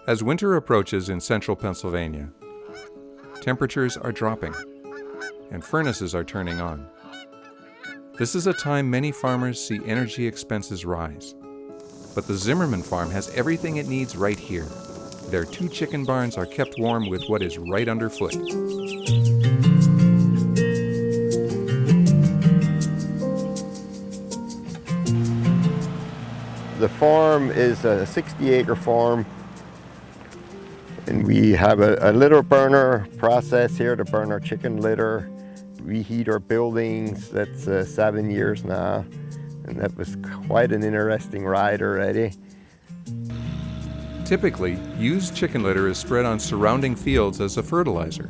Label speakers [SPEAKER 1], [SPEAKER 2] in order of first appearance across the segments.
[SPEAKER 1] As winter approaches in central Pennsylvania, temperatures are dropping and furnaces are turning on. This is a time many farmers see energy expenses rise. But the Zimmerman farm has everything it needs right here. Their 2 chicken barns are kept warm with what is right underfoot.
[SPEAKER 2] The farm is a 60-acre farm, and we have a litter burner process here to burn our chicken litter. We heat our buildings. That's 7 years now, and that was quite an interesting ride already.
[SPEAKER 1] Typically, used chicken litter is spread on surrounding fields as a fertilizer.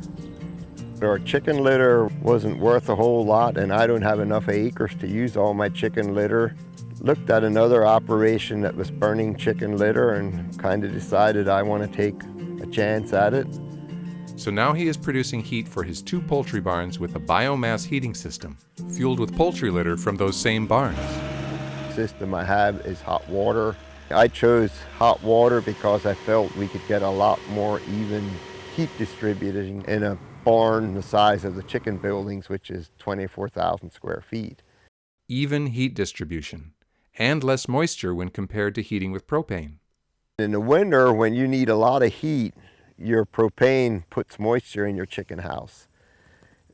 [SPEAKER 2] Our chicken litter wasn't worth a whole lot, and I don't have enough acres to use all my chicken litter. Looked at another operation that was burning chicken litter and kind of decided I want to take a chance at it.
[SPEAKER 1] So now he is producing heat for his 2 poultry barns with a biomass heating system, fueled with poultry litter from those same barns.
[SPEAKER 2] The system I have is hot water. I chose hot water because I felt we could get a lot more even heat distributed in a barn the size of the chicken buildings, which is 24,000 square feet.
[SPEAKER 1] Even heat distribution, and less moisture when compared to heating with propane.
[SPEAKER 2] In the winter, when you need a lot of heat, your propane puts moisture in your chicken house,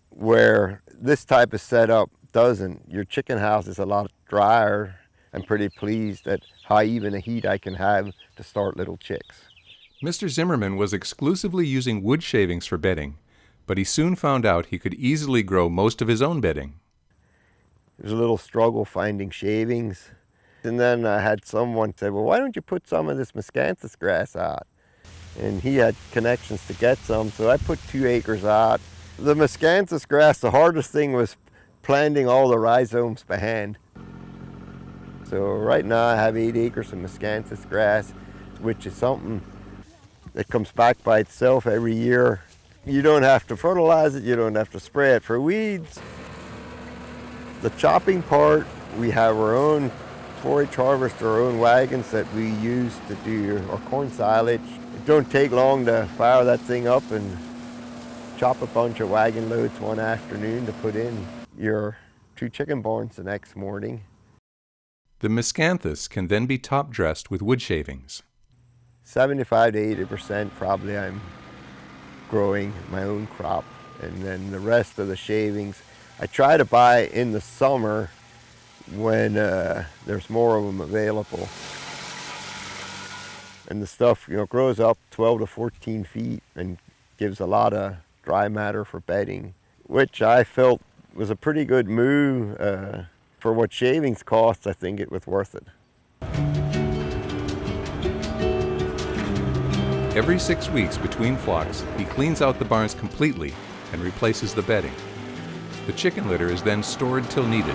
[SPEAKER 2] where this type of setup doesn't. Your chicken house is a lot drier. I'm pretty pleased at how even a heat I can have to start little chicks.
[SPEAKER 1] Mr. Zimmerman was exclusively using wood shavings for bedding, but he soon found out he could easily grow most of his own bedding.
[SPEAKER 2] It was a little struggle finding shavings. And then I had someone say, well, why don't you put some of this miscanthus grass out? And he had connections to get some, so I put 2 acres out. The miscanthus grass, the hardest thing was planting all the rhizomes by hand. So right now I have 8 acres of miscanthus grass, which is something that comes back by itself every year. You don't have to fertilize it, you don't have to spray it for weeds. The chopping part, we have our own forage harvester, our own wagons that we use to do our corn silage. It don't take long to fire that thing up and chop a bunch of wagon loads one afternoon to put in your 2 chicken barns the next morning.
[SPEAKER 1] The miscanthus can then be top-dressed with wood shavings.
[SPEAKER 2] 75 to 80% probably I'm growing my own crop, and then the rest of the shavings I try to buy in the summer when there's more of them available. And the stuff, grows up 12 to 14 feet and gives a lot of dry matter for bedding, which I felt was a pretty good move. For what shavings cost, I think it was worth it.
[SPEAKER 1] Every 6 weeks between flocks, he cleans out the barns completely and replaces the bedding. The chicken litter is then stored till needed.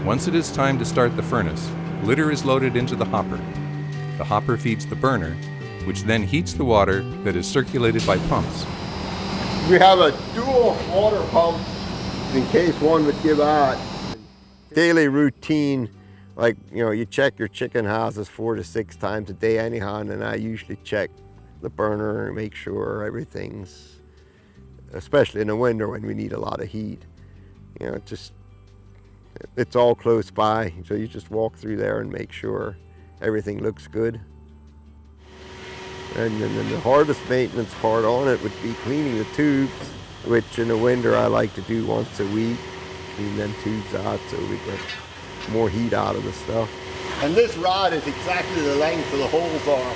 [SPEAKER 1] Once it is time to start the furnace, litter is loaded into the hopper. The hopper feeds the burner, which then heats the water that is circulated by pumps.
[SPEAKER 2] We have a dual water pump in case one would give out. Daily routine, like, you check your chicken houses 4 to 6 times a day anyhow, and I usually check the burner and make sure everything's, especially in the winter when we need a lot of heat. It's all close by, so you just walk through there and make sure everything looks good. And then the hardest maintenance part on it would be cleaning the tubes, which in the winter I like to do once a week. Clean them tubes out so we get more heat out of the stuff. And this rod is exactly the length of the holes are.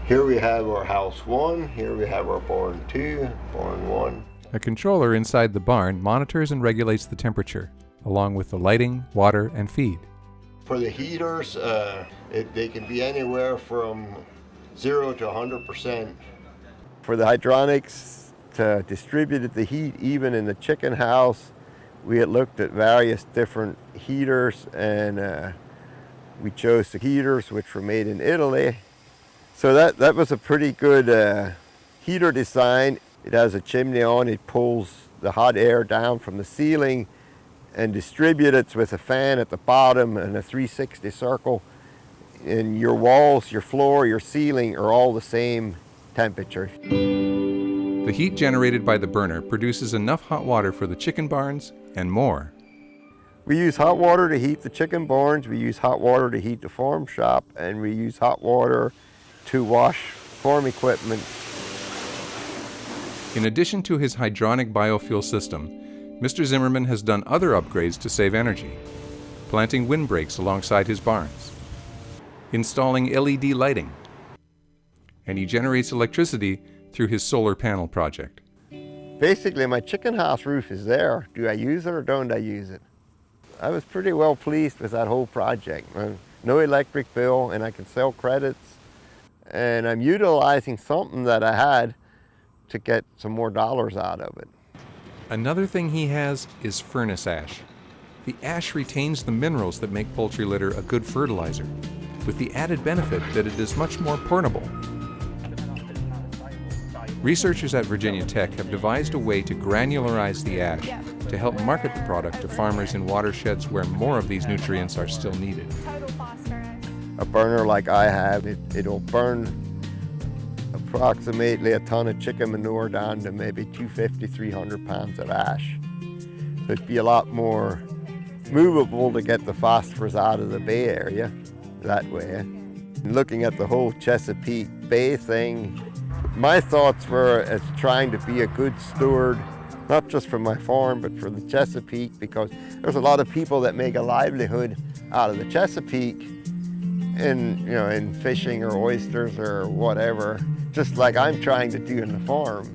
[SPEAKER 2] Here we have our house 1, here we have our barn 2, barn 1.
[SPEAKER 1] A controller inside the barn monitors and regulates the temperature, along with the lighting, water, and feed.
[SPEAKER 2] For the heaters, they can be anywhere from 0 to 100%. For the hydronics to distribute the heat even in the chicken house, we had looked at various different heaters, and we chose the heaters which were made in Italy. So that was a pretty good heater design. It has a chimney on, it pulls the hot air down from the ceiling and distribute it with a fan at the bottom and a 360 circle. And your walls, your floor, your ceiling are all the same temperature.
[SPEAKER 1] The heat generated by the burner produces enough hot water for the chicken barns and more.
[SPEAKER 2] We use hot water to heat the chicken barns, we use hot water to heat the farm shop, and we use hot water to wash farm equipment.
[SPEAKER 1] In addition to his hydronic biofuel system, Mr. Zimmerman has done other upgrades to save energy, planting windbreaks alongside his barns, installing LED lighting, and he generates electricity through his solar panel project.
[SPEAKER 2] Basically, my chicken house roof is there. Do I use it or don't I use it? I was pretty well pleased with that whole project. No electric bill, and I can sell credits, and I'm utilizing something that I had to get some more dollars out of it.
[SPEAKER 1] Another thing he has is furnace ash. The ash retains the minerals that make poultry litter a good fertilizer, with the added benefit that it is much more portable. Researchers at Virginia Tech have devised a way to granularize the ash to help market the product to farmers in watersheds where more of these nutrients are still needed.
[SPEAKER 2] A burner like I have, it'll burn approximately a ton of chicken manure down to maybe 250, 300 pounds of ash. So it'd be a lot more movable to get the phosphorus out of the Bay Area that way. Looking at the whole Chesapeake Bay thing, my thoughts were as trying to be a good steward, not just for my farm, but for the Chesapeake, because there's a lot of people that make a livelihood out of the Chesapeake in fishing or oysters or whatever, just like I'm trying to do in the farm.